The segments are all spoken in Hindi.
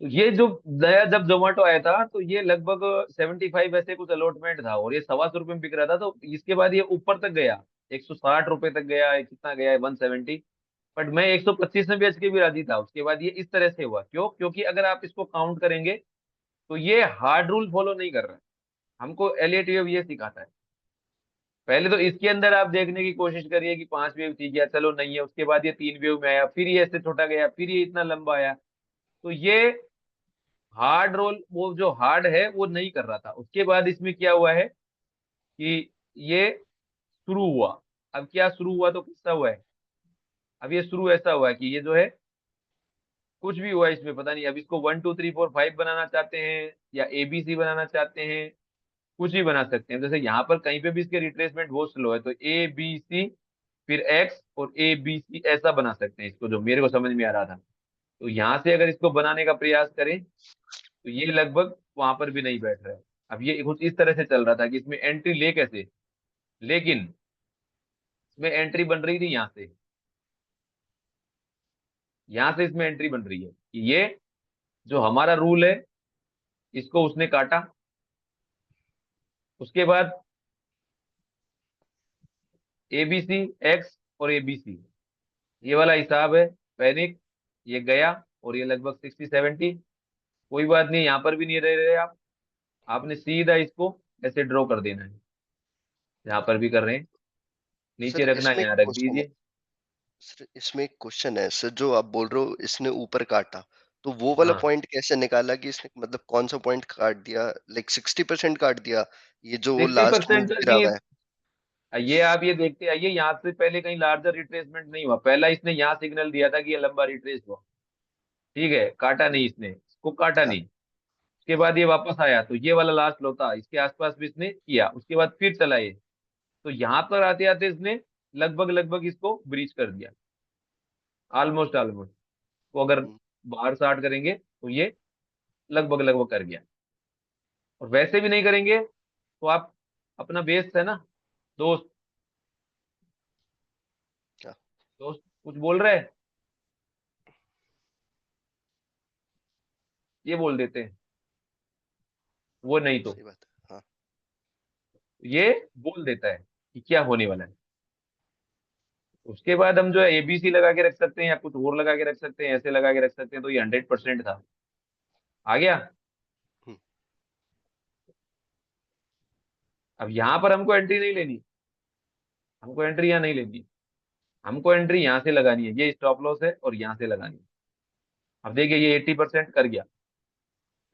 तो ये जो नया जब जोमेटो आया था तो ये लगभग 75 ऐसे कुछ अलॉटमेंट था, और ये 125 रुपये में बिक रहा था। तो इसके बाद ये ऊपर तक गया, 160 रुपये तक गया, कितना गया है 170। बट मैं 125 में बेच के भी राजी था। उसके बाद ये इस तरह से हुआ, क्यों? क्योंकि अगर आप इसको काउंट करेंगे तो ये हार्ड रूल फॉलो नहीं कर रहा है। हमको एलियट वेव ये सिखाता है। पहले तो इसके अंदर आप देखने की कोशिश करिए कि 5 वेव थी क्या, चलो नहीं है। उसके बाद ये 3 वेव में आया, फिर ये ऐसे छोटा गया, फिर ये इतना लंबा आया। तो ये हार्ड रोल, वो जो हार्ड है वो नहीं कर रहा था। उसके बाद इसमें क्या हुआ है कि ये शुरू हुआ। अब क्या शुरू हुआ, तो किस्सा हुआ है। अब ये शुरू ऐसा हुआ है कि ये जो है कुछ भी हुआ है इसमें पता नहीं। अब इसको 1 2 3 4 5 बनाना चाहते हैं या ABC बनाना चाहते हैं, कुछ भी बना सकते हैं। जैसे यहाँ पर कहीं पे भी इसके रिट्रेसमेंट बहुत स्लो है, तो ABC फिर X और ABC ऐसा बना सकते हैं इसको, जो मेरे को समझ में आ रहा था। तो यहाँ से अगर इसको बनाने का प्रयास करें तो ये लगभग वहां पर भी नहीं बैठ रहा है। अब ये कुछ इस तरह से चल रहा था कि इसमें एंट्री ले कैसे, लेकिन इसमें एंट्री बन रही थी यहाँ से। यहाँ से इसमें एंट्री बन रही है कि ये जो हमारा रूल है इसको उसने काटा। उसके बाद ABC X और ABC, ये वाला हिसाब है। पैनिक, ये गया और ये लगभग 60 70। कोई बात नहीं, यहाँ पर भी नहीं रह रहे आप। आपने सीधा इसको ऐसे ड्रॉ कर देना है, यहाँ पर भी कर रहे हैं, नीचे सर रखना है, इसमें एक यहाँ रख क्वेश्चन है। दीजिए। सर इसमें एक क्वेश्चन है सर, जो आप बोल रहे हो इसने ऊपर काटा, तो वो वाला हाँ, पॉइंट कैसे निकाला कि इसने मतलब कौन सा पॉइंट काट दिया? लाइक 60% काट दिया, ये जो वो सिक्सटी लास्ट मूव परसेंट गिरा नहीं। हुआ है? ये आप ये देखते आइए, यहाँ से पहले कहीं लार्जर रिट्रेसमेंट नहीं हुआ। पहला इसने यहाँ सिग्नल दिया था कि ये लंबा रिट्रेस हुआ, ठीक है, काटा नहीं इसने, इसको काटा हाँ, नहीं। उसके हाँ। बाद ये वापस आया तो ये वाला लास्ट लो था, इसके आसपास भी इसने किया। उसके बाद फिर चला ये, तो यहाँ पर आते आते इसने लगभग लगभग इसको ब्रीच कर दिया, ऑलमोस्ट ऑलमोस्ट। वो अगर हुँ, बाहर से आर्ट करेंगे तो ये लगभग लगभग कर गया। और वैसे भी नहीं करेंगे तो आप, अपना बेस है ना दोस्त, हाँ, दोस्त कुछ बोल रहे हैं, ये बोल देते हैं, वो नहीं तो सही बात है। हाँ, ये बोल देता है कि क्या होने वाला है। उसके बाद हम जो है ABC लगा के रख सकते हैं या कुछ और लगा के रख सकते हैं, ऐसे लगा के रख सकते हैं। तो ये 100% था, आ गया। हुँ, अब यहाँ पर हमको एंट्री नहीं लेनी, हमको एंट्री यहाँ नहीं लेनी, हमको एंट्री यहाँ से लगानी है। ये स्टॉप लॉस है और यहाँ से लगानी है। अब देखिए ये 80% कर गया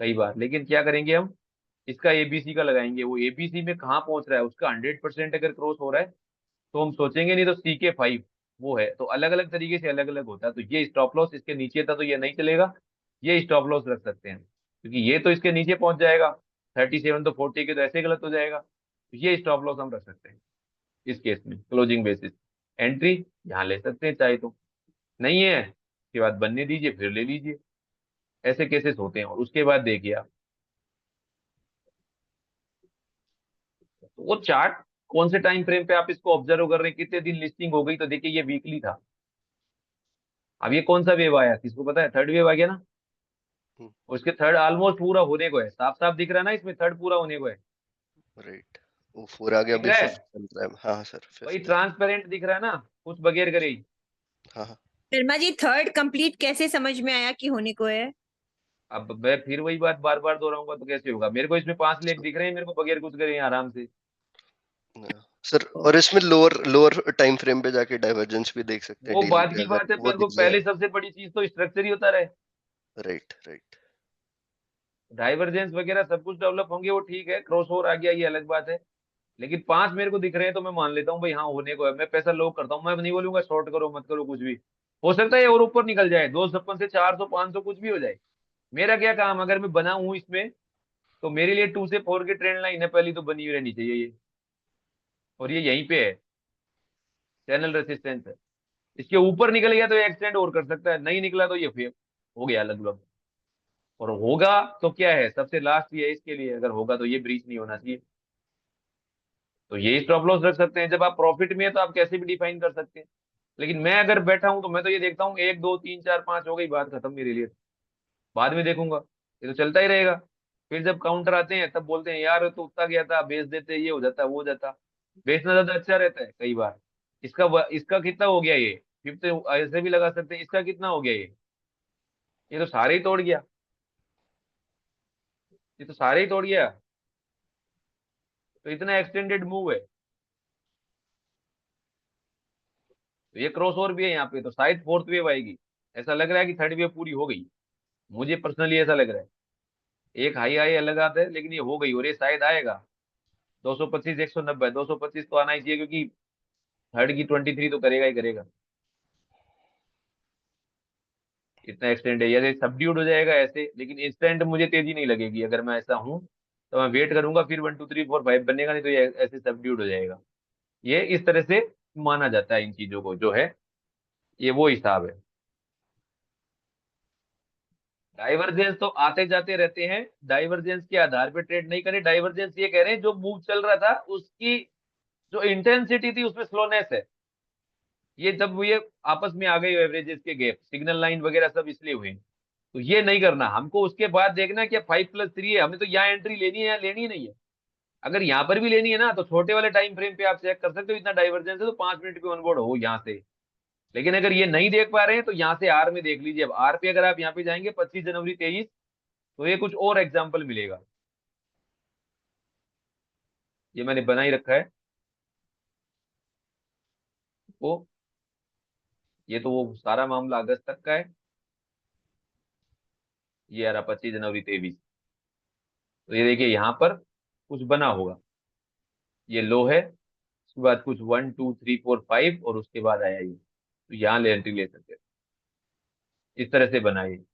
कई बार, लेकिन क्या करेंगे हम, इसका ABC का लगाएंगे। वो ABC में कहाँ पहुंच रहा है, उसका 100% अगर क्रॉस हो रहा है तो हम सोचेंगे, नहीं तो CK5 वो है। तो अलग अलग तरीके से अलग अलग होता है। तो ये स्टॉप लॉस इसके नीचे था तो ये नहीं चलेगा, ये स्टॉप लॉस रख सकते हैं, क्योंकि ये तो इसके नीचे पहुंच जाएगा। 37 तो 40 के तो ऐसे गलत हो जाएगा। तो ये स्टॉप लॉस हम रख सकते हैं इस केस में, क्लोजिंग बेसिस। एंट्री यहाँ ले सकते हैं चाहे तो, नहीं है उसके बाद बनने दीजिए, फिर ले लीजिए। ऐसे केसेस होते हैं। और उसके बाद देखिए आप, तो वो चार्ट कौन से टाइम फ्रेम पे आप इसको ऑब्जर्व कर रहे हैं, कितने दिन लिस्टिंग हो गई। तो देखिए ये वीकली था। अब ये कौन सा वेव आया, किसको पता है? थर्ड वेव आ गया ना। हुँ, और इसके थर्ड ऑलमोस्ट पूरा होने को है, साफ साफ दिख रहा है ना, इसमें थर्ड पूरा होने को है। राइट। वो 4 आ गया, दिख अभी रहा है, 5th चल रहा है। हाँ, हाँ सर, वही 5th है। ट्रांसपेरेंट दिख रहा है ना, कुछ बगैर करे ही। हाँ, हाँ। शर्मा जी, थर्ड कंप्लीट कैसे समझ में आया कि होने को है? अब मैं फिर वही बात बार बार दोहराऊंगा तो कैसे होगा? मेरे को इसमें 5 लेख सर दिख रहे हैं मेरे को, बगैर कुछ करे आराम से। सर और इसमें लोअर लोअर टाइम फ्रेम पे जाके डाइवर्जेंस भी देख सकते हैं वो डेली बात पे, की अगर बात है, वो मेरे को दिख जाए। पहले सबसे बड़ी चीज तो स्ट्रक्चर ही होता रहे। Right, right. डाइवर्जेंस वगैरह सब कुछ डेवलप होंगे वो ठीक है, क्रॉस ओवर आ गया ये अलग बात है। लेकिन 5 मेरे को दिख रहे हैं तो मैं मान लेता हूँ भाई हाँ होने को है। मैं पैसा लॉक करता हूँ, मैं नहीं बोलूंगा शॉर्ट करो मत करो कुछ भी। हो सकता है और ऊपर निकल जाए, 256 से 400 500 कुछ भी हो जाए। मेरा क्या काम, अगर मैं बना हूं इसमें तो मेरे लिए 2 से 4 की ट्रेंड लाइन है पहली, तो बनी हुई रहनी चाहिए ये। और ये यहीं पे है, चैनल रेसिस्टेंस है। इसके ऊपर निकल गया तो ये एक्सटेंड और कर सकता है, नहीं निकला तो ये फेल हो गया लगभग। और होगा तो क्या है, सबसे लास्ट ये है इसके लिए, अगर होगा तो ये ब्रीच नहीं होना चाहिए। तो ये स्टॉप लॉस रख सकते हैं। जब आप प्रॉफिट में है तो आप कैसे भी डिफाइन कर सकते हैं। लेकिन मैं अगर बैठा हूं तो मैं तो ये देखता हूँ 1 2 3 4 5 हो गई, बात खत्म मेरे लिए। बाद में देखूंगा, ये तो चलता ही रहेगा। फिर जब काउंटर आते हैं तब बोलते हैं यार तो उतना गया था, बेच देते, ये हो जाता वो हो जाता। बेचना ज्यादा अच्छा रहता है कई बार। इसका कितना हो गया ये, फिफ्थ ऐसे भी लगा सकते हैं, इसका कितना हो गया ये तो सारे ही तोड़ गया, ये तो सारे ही तोड़ गया। तो इतना एक्सटेंडेड मूव है। तो ये क्रॉस ओवर भी है यहाँ पे, तो शायद फोर्थ वेव आएगी। ऐसा लग रहा है कि थर्ड वेव पूरी हो गई, मुझे पर्सनली ऐसा लग रहा है। एक हाई हाई अलग आता है, लेकिन ये हो गई और ये शायद आएगा 225 190, 225 तो आना ही चाहिए, क्योंकि थर्ड की 23 तो करेगा ही करेगा। इतना एक्सटेंड है, जैसे सबड्यूड हो जाएगा ऐसे, लेकिन इंस्टेंट मुझे तेजी नहीं लगेगी। अगर मैं ऐसा हूँ तो मैं वेट करूंगा, फिर 1 2 3 4 5 बनेगा, नहीं तो ये ऐसे सबड्यूड हो जाएगा। ये इस तरह से माना जाता है इन चीजों को, जो है ये वो हिसाब है। डाइवर्जेंस तो आते जाते रहते हैं, डाइवर्जेंस के आधार पे ट्रेड नहीं करें। डाइवर्जेंस ये कह रहे हैं जो मूव चल रहा था उसकी जो इंटेंसिटी थी उसमें स्लोनेस है। ये जब ये आपस में आ गए एवरेजेस के गैप, सिग्नल लाइन वगैरह सब इसलिए हुए। तो ये नहीं करना हमको। उसके बाद देखना कि 5+3 है, हमें तो यहाँ एंट्री लेनी है या लेनी ही नहीं है। अगर यहाँ पर भी लेनी है ना, तो छोटे वाले टाइम फ्रेम पे आप चेक कर सकते हो, इतना डाइवर्जेंस है तो 5 मिनट पे ऑनबोर्ड हो यहाँ से। लेकिन अगर ये नहीं देख पा रहे हैं तो यहाँ से आर में देख लीजिए। अब आर पे अगर आप यहाँ पे जाएंगे 25 जनवरी 23, तो ये कुछ और एग्जाम्पल मिलेगा। ये मैंने बना ही रखा है वो। ये तो वो सारा मामला अगस्त तक का है। ये आ रहा 25 जनवरी 23। तो ये देखिए यहाँ पर कुछ बना होगा, ये लो है, उसके बाद कुछ 1 2 3 4 5 और उसके बाद आया ये, तो यहाँ ले एंट्री ले सकते हैं। इस तरह से बनाइए।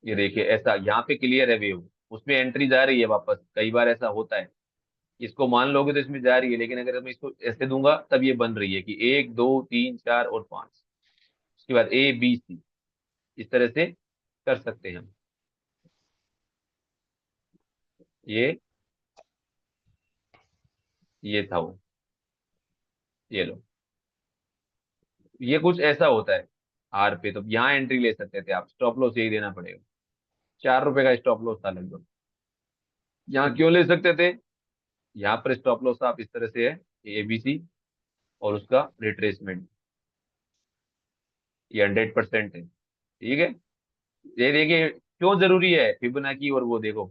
ये देखिए ऐसा यहाँ पे क्लियर है वेव, उसमें एंट्री जा रही है वापस। कई बार ऐसा होता है, इसको मान लोगे तो इसमें जा रही है, लेकिन अगर मैं इसको ऐसे दूंगा तब ये बन रही है कि 1 2 3 4 और 5। उसके बाद A B C, इस तरह से कर सकते हैं हम। ये था वो, ये लो। ये कुछ ऐसा होता है आर पे, तो यहाँ एंट्री ले सकते थे आप। स्टॉप लॉस यही देना पड़ेगा, 4 रुपए का स्टॉप लॉस था लगभग। यहाँ क्यों ले सकते थे, यहाँ पर स्टॉप लॉस आप इस तरह से है ABC और उसका रिट्रेसमेंट, ये 100% है। ठीक है, ये देखिए क्यों जरूरी है फिबोनाची। और वो देखो,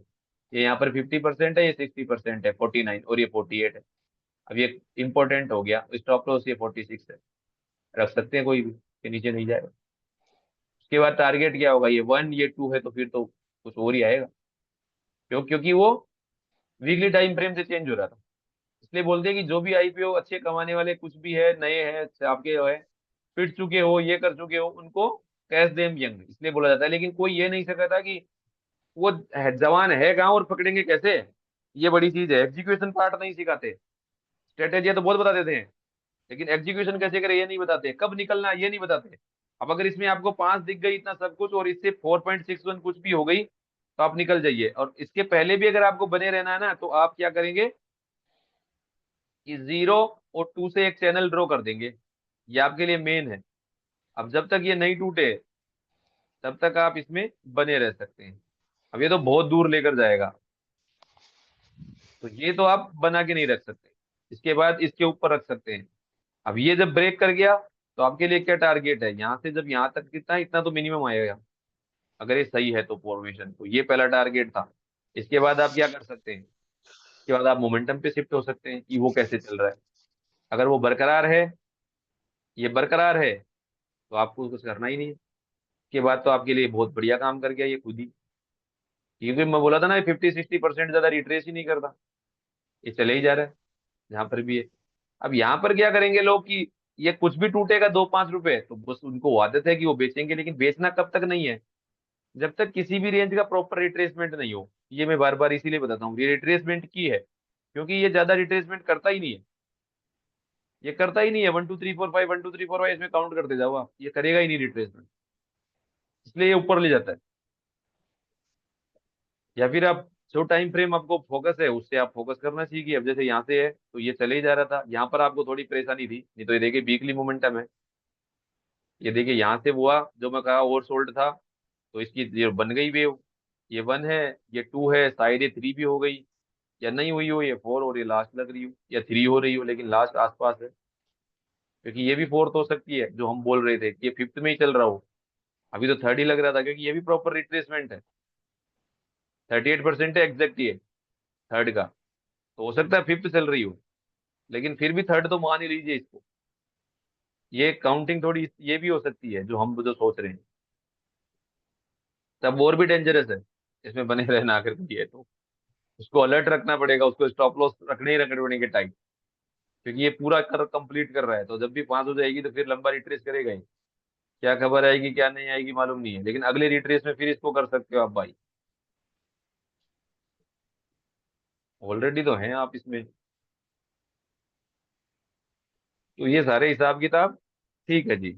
ये यहाँ पर 50% है, ये 60% है, 49 और ये 48 है। अब ये इंपॉर्टेंट हो गया, स्टॉप लॉस ये 46 है। रख सकते हैं कोई भी, के नीचे नहीं जाएगा। उसके बाद टारगेट क्या होगा, ये 1 ये 2 है, तो फिर तो कुछ और ही आएगा। क्योंकि वो वीकली टाइम फ्रेम से चेंज हो रहा था। इसलिए बोलते हैं कि जो भी IPO अच्छे कमाने वाले कुछ भी है, नए हैं आपके है, पिट चुके हो, ये कर चुके हो, उनको कैश देम यंग इसलिए बोला जाता है। लेकिन कोई ये नहीं सकता कि वो जवान है कहाँ और पकड़ेंगे कैसे। ये बड़ी चीज है, एग्जीक्यूशन पार्ट नहीं सिखाते। स्ट्रेटेजी तो बहुत बता देते हैं, लेकिन एग्जीक्यूशन कैसे करें ये नहीं बताते, कब निकलना है ये नहीं बताते। अब अगर इसमें आपको 5 दिख गई इतना सब कुछ, और इससे 4.61 कुछ भी हो गई, तो आप निकल जाइए। और इसके पहले भी अगर आपको बने रहना है ना, तो आप क्या करेंगे कि 0 और 2 से एक चैनल ड्रॉ कर देंगे। ये आपके लिए मेन है। अब जब तक ये नहीं टूटे तब तक आप इसमें बने रह सकते हैं। अब ये तो बहुत दूर लेकर जाएगा, तो ये तो आप बना के नहीं रख सकते। इसके बाद इसके ऊपर रख सकते हैं। अब ये जब ब्रेक कर गया, तो आपके लिए क्या टारगेट है, यहाँ से जब यहाँ तक कितना, इतना तो मिनिमम आएगा अगर ये सही है तो फॉर्मेशन। तो ये पहला टारगेट था। इसके बाद आप क्या कर सकते हैं, इसके बाद आप मोमेंटम पे शिफ्ट हो सकते हैं कि वो कैसे चल रहा है। अगर वो बरकरार है, ये बरकरार है, तो आपको कुछ करना ही नहीं है। इसके बाद तो आपके लिए बहुत बढ़िया काम कर गया ये खुद ही। क्योंकि मैं बोला था ना, 50 60% ज्यादा रिट्रेस ही नहीं करता, ये चले ही जा रहा है जहां पर भी है। अब यहाँ पर क्या करेंगे लोग कि ये कुछ भी टूटेगा 2 5 रुपए, तो बस उनको आदत है कि वो बेचेंगे। लेकिन बेचना कब तक नहीं है, जब तक किसी भी रेंज का प्रॉपर रिट्रेसमेंट नहीं हो। ये मैं बार बार इसीलिए बताता हूँ, ये रिट्रेसमेंट की है, क्योंकि ये ज्यादा रिट्रेसमेंट करता ही नहीं है। ये करता ही नहीं है 1 2 3 4 5, 1 2 3 4 5 इसमें काउंट करते जाओ आप, ये करेगा ही नहीं रिट्रेसमेंट। इसलिए ये ऊपर ले जाता है। या फिर आप जो टाइम फ्रेम आपको फोकस है उससे आप फोकस करना सीखिए। अब जैसे यहाँ से है तो ये चले ही जा रहा था, यहाँ पर आपको थोड़ी परेशानी थी, नहीं तो ये देखिए वीकली मोमेंटम है। ये देखिए यहाँ से हुआ जो मैं कहा ओवरसोल्ड था, तो इसकी ये बन गई वेव, ये 1 है, ये 2 है, शायद ये 3 भी हो गई, या नहीं हुई हो, ये 4 और ये लास्ट लग रही हो, या 3 हो रही हो लेकिन लास्ट आसपास है, क्योंकि ये भी 4th हो सकती है जो हम बोल रहे थे कि ये 5th में ही चल रहा हो। अभी तो 3rd ही लग रहा था, क्योंकि ये भी प्रॉपर रिट्रेसमेंट है, 38% है एग्जैक्ट ये 3rd का। तो हो सकता है 5th चल रही हो, लेकिन फिर भी 3rd तो मान ही लीजिए इसको। ये काउंटिंग थोड़ी ये भी हो सकती है जो हम जो सोच रहे हैं, तब और भी डेंजरस है इसमें बने रहना अगर कोई है तो। उसको अलर्ट रखना पड़ेगा, उसको स्टॉप लॉस रखने ही रखने पड़ेंगे टाइट, क्योंकि ये पूरा कर कंप्लीट कर रहा है, तो जब भी 5 हो जाएगी तो फिर लंबा रिट्रेस करेगा ही। क्या खबर आएगी क्या नहीं आएगी मालूम नहीं है, लेकिन अगले रिट्रेस में फिर इसको कर सकते हो आप भाई। ऑलरेडी तो हैं आप इसमें। तो ये सारे हिसाब किताब ठीक है जी।